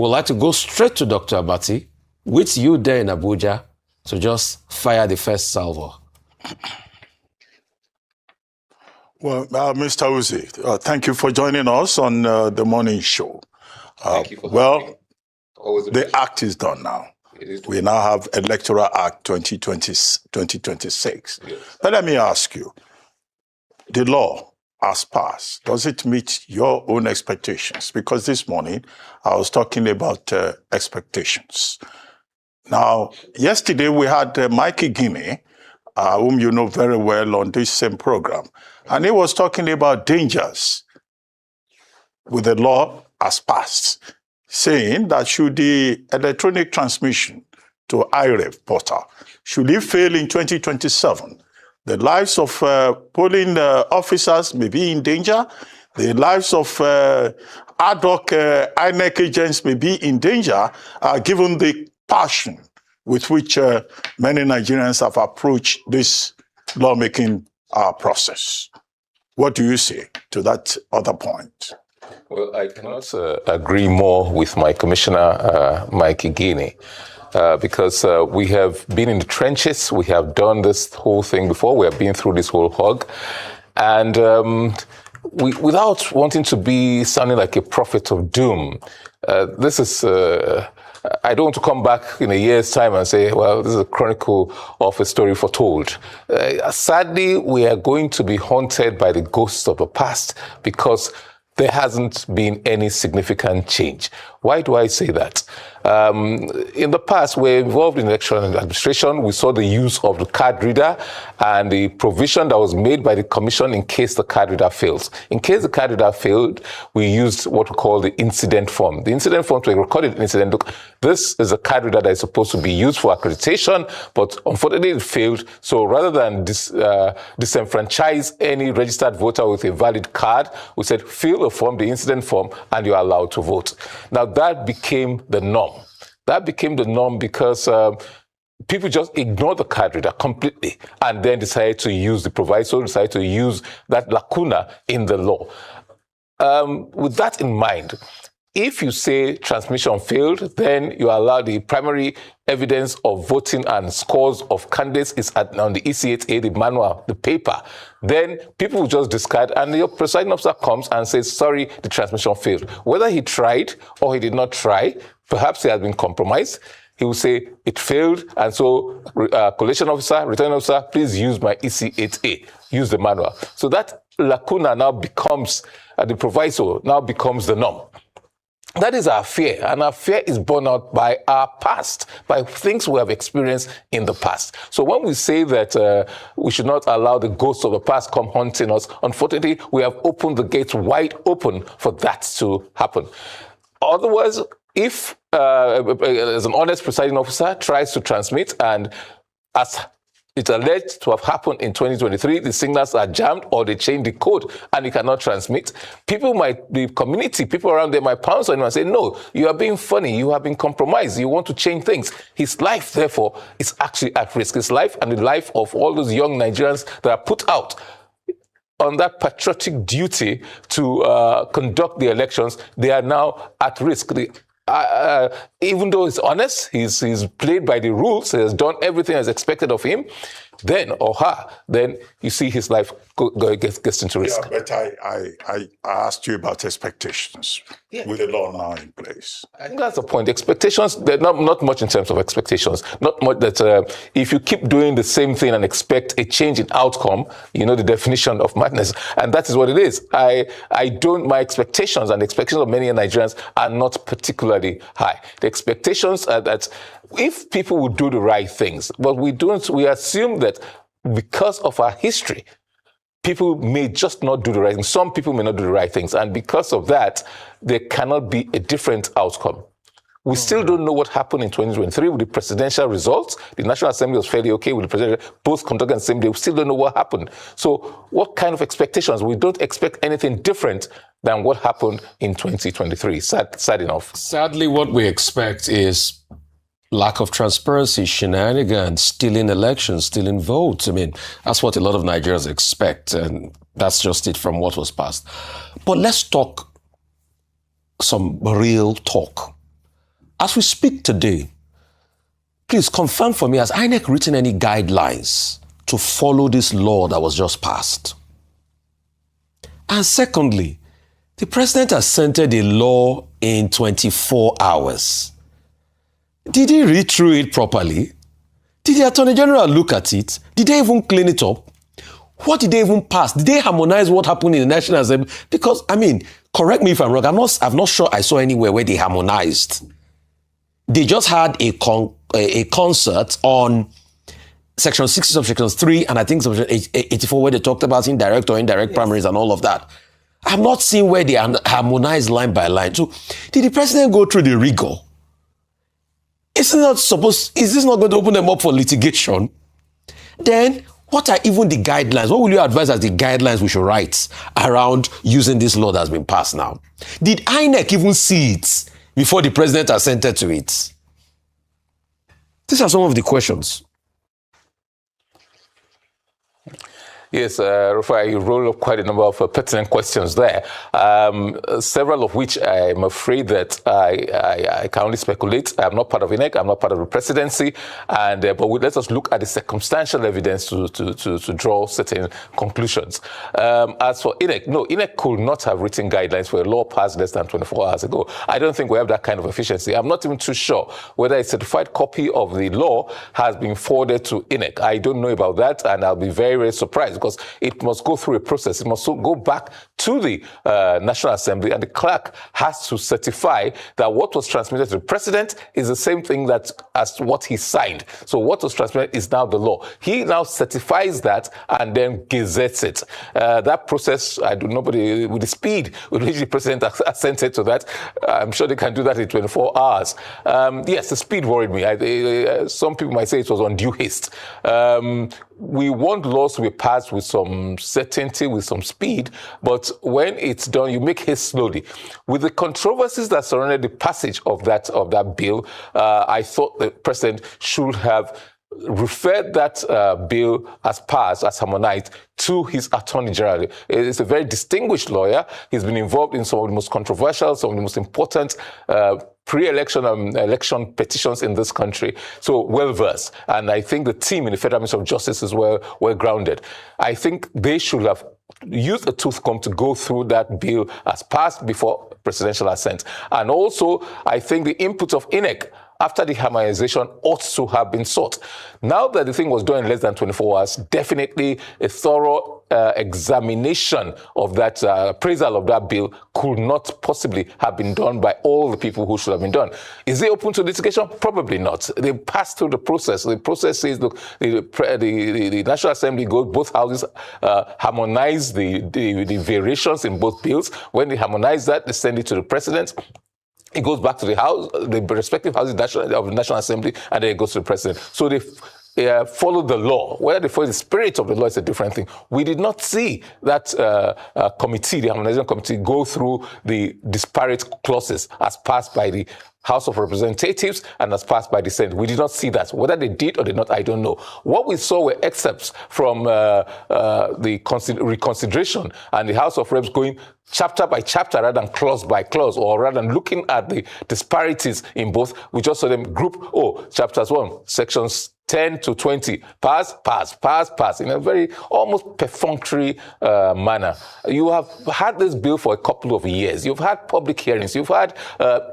would like to go straight to Dr. Abati, with you there in Abuja, to just fire the first salvo. Well, Mr. Uzi, thank you for joining us on the morning show. Thank you for the act is done now. We now have Electoral Act 2026. Yes. But let me ask you, the law has passed. Does it meet your own expectations? Because this morning I was talking about expectations. Now, yesterday we had Mikey Guinea, whom you know very well, on this same program. And he was talking about dangers with the law as passed, saying that should the electronic transmission to IREV portal, should it fail in 2027, the lives of polling officers may be in danger, the lives of ad hoc INEC agents may be in danger, given the passion with which many Nigerians have approached this lawmaking process. What do you say to that other point? Well, I cannot agree more with my commissioner, Mikey Guinea, because we have been in the trenches. We have done this whole thing before. We have been through this whole hog. And without wanting to be sounding like a prophet of doom, this is... I don't want to come back in a year's time and say, well, this is a chronicle of a story foretold. Sadly, we are going to be haunted by the ghosts of the past because there hasn't been any significant change. Why do I say that? In the past, we're involved in election administration. We saw the use of the card reader and the provision that was made by the commission in case the card reader fails. In case the card reader failed, we used what we call the incident form. The incident form to a recorded incident. Look, this is a card reader that is supposed to be used for accreditation, but unfortunately it failed. So rather than disenfranchise any registered voter with a valid card, we said fill a form, the incident form, and you're allowed to vote. Now that became the norm. That became the norm because people just ignored the card reader completely and then decided to use the proviso, decided to use that lacuna in the law. With that in mind, if you say transmission failed, then you allow the primary evidence of voting and scores of candidates is on the EC8A, the manual, the paper. Then people will just discard, and your presiding officer comes and says, sorry, the transmission failed. Whether he tried or he did not try, perhaps he has been compromised, he will say it failed, and so collation officer, returning officer, please use my EC8A, use the manual. So that lacuna now becomes, the proviso now becomes the norm. That is our fear, and our fear is borne out by our past, by things we have experienced in the past. So when we say that we should not allow the ghosts of the past come haunting us, unfortunately, we have opened the gates wide open for that to happen. Otherwise, if as an honest presiding officer tries to transmit, and as it's alleged to have happened in 2023, the signals are jammed or they change the code and you cannot transmit. The community, people around there might pounce on him and say, no, you are being funny, you have been compromised, you want to change things. His life, therefore, is actually at risk. His life and the life of all those young Nigerians that are put out on that patriotic duty to conduct the elections, they are now at risk. Even though he's honest, he's played by the rules, he has done everything as expected of him, then you see his life gets into risk. Yeah, but I asked you about expectations with the law now in place. I think that's the point. Expectations, they're not much in terms of expectations. Not much that if you keep doing the same thing and expect a change in outcome, you know the definition of madness. And that is what it is. My expectations and the expectations of many Nigerians are not particularly high. The expectations are that if people would do the right things, but we assume that because of our history, people may just not do the right things. Some people may not do the right things. And because of that, there cannot be a different outcome. We still don't know what happened in 2023 with the presidential results. The National Assembly was fairly okay with the presidential, both conducted and same day. We still don't know what happened. So what kind of expectations? We don't expect anything different than what happened in 2023. Sad enough. Sadly, what we expect is lack of transparency, shenanigans, stealing elections, stealing votes. I mean, that's what a lot of Nigerians expect, and that's just it from what was passed. But let's talk some real talk. as we speak today, please confirm for me, has INEC written any guidelines to follow this law that was just passed? And secondly, the president has assented a law in 24 hours. Did he read through it properly? Did the Attorney General look at it? Did they even clean it up? What did they even pass? Did they harmonize what happened in the National Assembly? Because, I mean, correct me if I'm wrong, I'm not sure I saw anywhere where they harmonized. They just had a concert on Section 60 of Section 3 and I think Section 84 where they talked about indirect or indirect primaries and all of that. I've not seen where they harmonized line by line. So did the president go through the rigor? Is this not going to open them up for litigation? Then what are even the guidelines? What will you advise as the guidelines we should write around using this law that has been passed now? Did INEC even see it before the president assented to it? These are some of the questions. Yes, Rufia, you rolled up quite a number of pertinent questions there, several of which I'm afraid that I can only speculate. I'm not part of INEC, I'm not part of the presidency, and but let us look at the circumstantial evidence to draw certain conclusions. As for INEC, no, INEC could not have written guidelines for a law passed less than 24 hours ago. I don't think we have that kind of efficiency. I'm not even too sure whether a certified copy of the law has been forwarded to INEC. I don't know about that, and I'll be very, very surprised, because it must go through a process. It must go back to the National Assembly, and the clerk has to certify that what was transmitted to the president is the same thing as what he signed. So what was transmitted is now the law. He now certifies that and then gazettes it. That process, I do nobody with the speed with which the president assented to that. I'm sure they can do that in 24 hours. Yes, the speed worried me. Some people might say it was undue haste. We want laws to be passed with some certainty, with some speed, but when it's done, you make haste slowly. With the controversies that surrounded the passage of that bill, I thought the president should have referred that bill as passed, as harmonized, to his attorney general. He's a very distinguished lawyer. He's been involved in some of the most controversial, some of the most important pre-election and election petitions in this country. So well-versed. And I think the team in the Federal Ministry of Justice is well-grounded. I think they should have used a tooth comb to go through that bill as passed before presidential assent. And also, I think the input of INEC after the harmonization ought to have been sought. Now that the thing was done in less than 24 hours, definitely a thorough examination of that, appraisal of that bill could not possibly have been done by all the people who should have been done. Is it open to litigation? Probably not. They passed through the process. The process says, look, the National Assembly goes, both houses harmonize the variations in both bills. When they harmonize that, they send it to the president. It goes back to the house, the respective houses of the National Assembly, and then it goes to the president. So they follow the law. Whether they follow the spirit of the law is a different thing. We did not see that committee, the harmonization committee, go through the disparate clauses as passed by the House of Representatives and as passed by the Senate. We did not see that. Whether they did or did not, I don't know. What we saw were excerpts from the reconsideration and the House of Reps going chapter by chapter rather than clause by clause, or rather than looking at the disparities in both. We just saw them group, chapters 1, sections 10 to 20, pass, in a very almost perfunctory manner. You have had this bill for a couple of years. You've had public hearings. You've had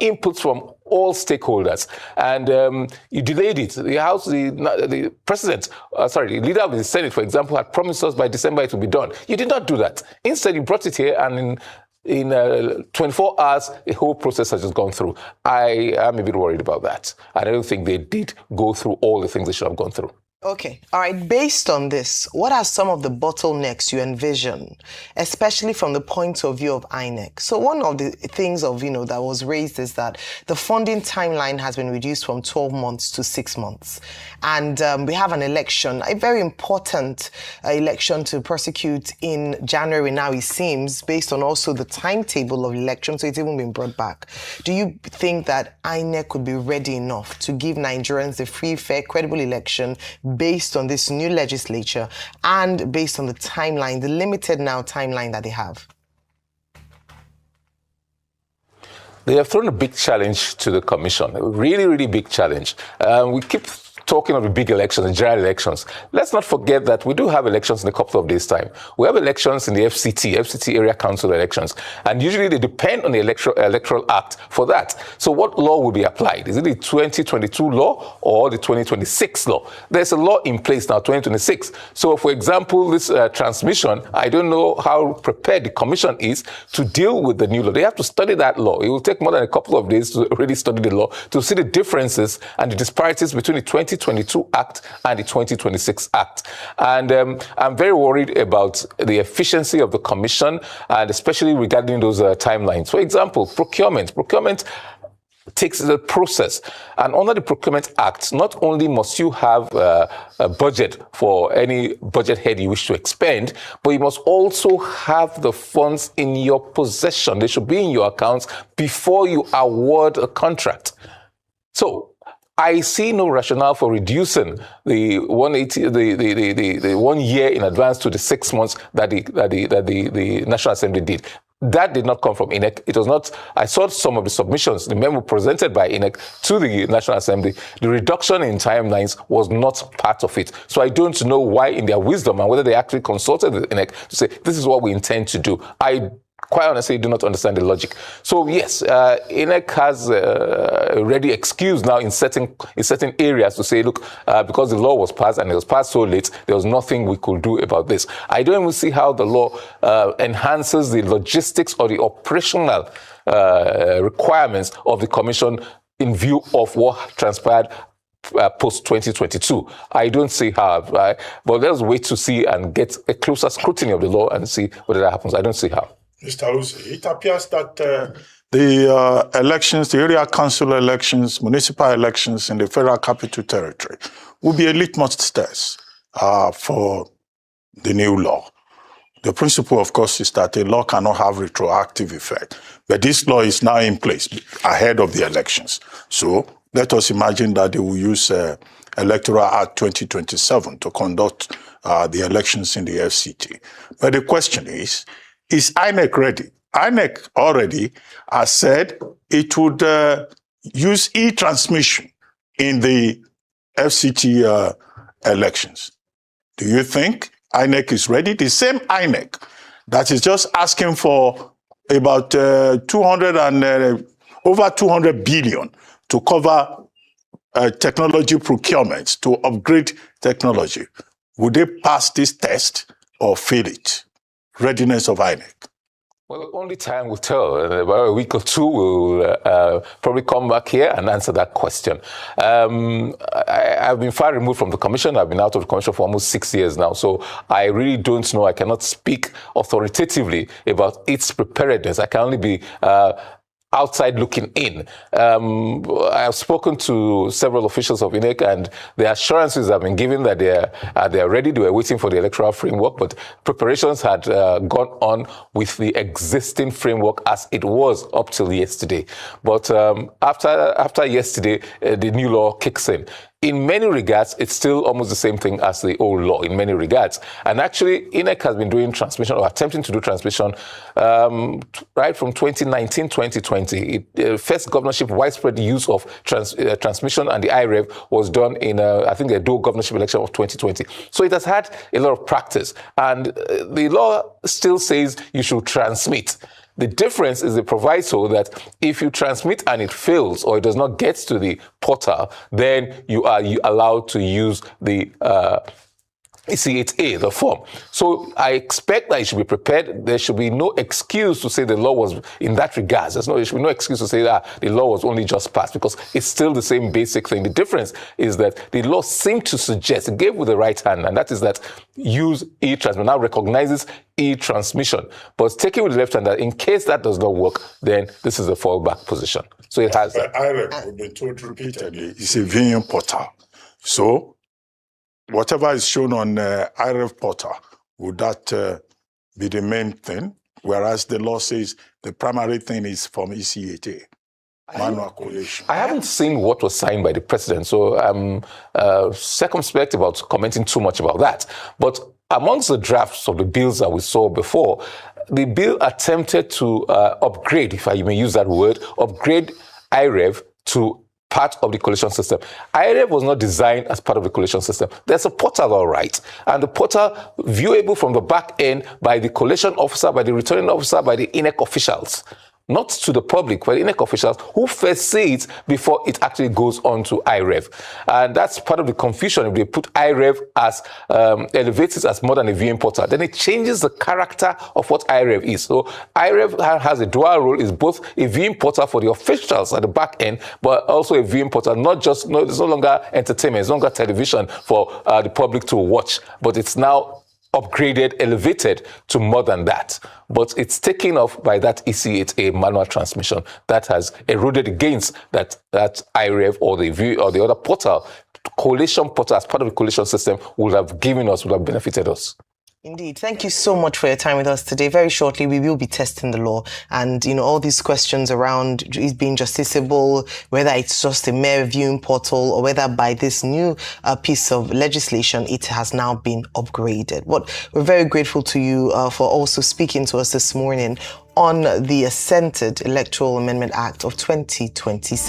inputs from all stakeholders, and you delayed it. The House, the president, the leader of the Senate, for example, had promised us by December it would be done. You did not do that. Instead, you brought it here, and in 24 hours, a whole process has just gone through. I am a bit worried about that. I don't think they did go through all the things they should have gone through. Okay. All right. Based on this, what are some of the bottlenecks you envision, especially from the point of view of INEC? So one of the things that was raised is that the funding timeline has been reduced from 12 months to 6 months. And we have an election, a very important election to prosecute in January now, it seems, based on also the timetable of election. So it's even been brought back. Do you think that INEC could be ready enough to give Nigerians a free, fair, credible election based on this new legislature and based on the timeline, the limited now timeline that they have? They have thrown a big challenge to the commission, a really, really big challenge. We keep talking of the big elections, the general elections. Let's not forget that we do have elections in a couple of days' time. We have elections in the FCT area council elections, and usually they depend on the Electoral Act for that. So what law will be applied? Is it the 2022 law or the 2026 law? There's a law in place now, 2026. So, for example, this transmission, I don't know how prepared the commission is to deal with the new law. They have to study that law. It will take more than a couple of days to really study the law, to see the differences and the disparities between the 2022 Act and the 2026 Act. And I'm very worried about the efficiency of the commission, and especially regarding those timelines. For example, procurement. Procurement takes the process. And under the Procurement Act, not only must you have a budget for any budget head you wish to expend, but you must also have the funds in your possession. They should be in your accounts before you award a contract. So I see no rationale for reducing the 180, the 1 year in advance to the 6 months that the National Assembly did. That did not come from INEC. It was not. I saw some of the submissions, the memo presented by INEC to the National Assembly. The reduction in timelines was not part of it. So I don't know why, in their wisdom, and whether they actually consulted the INEC to say this is what we intend to do. I quite honestly do not understand the logic. So yes, INEC has a ready excuse now in certain areas to say, look, because the law was passed and it was passed so late, there was nothing we could do about this. I don't even see how the law enhances the logistics or the operational requirements of the commission in view of what transpired post-2022. I don't see how, right? But let's wait to see and get a closer scrutiny of the law and see whether that happens. I don't see how. Mr. Oseni, it appears that the elections, the area council elections, municipal elections in the Federal Capital Territory will be a litmus test for the new law. The principle, of course, is that a law cannot have retroactive effect. But this law is now in place ahead of the elections. So let us imagine that they will use Electoral Act 2027 to conduct the elections in the FCT. But the question is INEC ready? INEC already has said it would use e-transmission in the FCT elections. Do you think INEC is ready? The same INEC that is just asking for about over 200 billion to cover technology procurements, to upgrade technology. Would they pass this test or fail it? Readiness of INEC? Well, only time will tell. In about a week or two, we'll probably come back here and answer that question. I've been far removed from the commission. I've been out of the commission for almost 6 years now. So I really don't know. I cannot speak authoritatively about its preparedness. I can only be outside looking in. I have spoken to several officials of INEC, and the assurances have been given that they are ready. They were waiting for the electoral framework, but preparations had gone on with the existing framework as it was up till yesterday. But after yesterday, the new law kicks in. In many regards, it's still almost the same thing as the old law in many regards. And actually, INEC has been doing transmission or attempting to do transmission right from 2019, 2020. First governorship widespread use of transmission and the IREV was done in, I think, the dual governorship election of 2020. So it has had a lot of practice. And the law still says you should transmit. The difference is the proviso that if you transmit and it fails or it does not get to the portal, then you are allowed to use the C8A, the form. So I expect that it should be prepared. There should be no excuse to say the law was in that regard. There should be no excuse to say that the law was only just passed, because it's still the same basic thing. The difference is that the law seemed to suggest, it gave with the right hand, and that is that use e-transmission, now recognizes e-transmission, but taking with the left hand that in case that does not work, then this is a fallback position. So it has. IREV, we've been told repeatedly, is a viewing portal. So whatever is shown on IREV portal, would that be the main thing? Whereas the law says the primary thing is from EC8A, manual collation. I haven't seen what was signed by the president, so I'm circumspect about commenting too much about that. But amongst the drafts of the bills that we saw before, the bill attempted to upgrade, if I may use that word, upgrade IREV to part of the collation system. IREV was not designed as part of the collation system. There's a portal, all right, and the portal viewable from the back end by the collation officer, by the returning officer, by the INEC officials. Not to the public, but the INEC officials who first see it before it actually goes on to IREV. And that's part of the confusion. If they put IREV as, elevates it as more than a viewing portal, then it changes the character of what IREV is. So IREV has a dual role. It's both a viewing portal for the officials at the back end, but also a viewing portal, it's no longer entertainment, it's no longer television for the public to watch, but it's now upgraded, elevated to more than that. But it's taken off by that EC. It's a manual transmission that has eroded against that IREV or the view or the other portal. Collation portal as part of the collation system would have benefited us. Indeed. Thank you so much for your time with us today. Very shortly, we will be testing the law and, all these questions around it being justiciable, whether it's just a mere viewing portal or whether by this new piece of legislation, it has now been upgraded. But we're very grateful to you for also speaking to us this morning on the assented Electoral Amendment Act of 2026.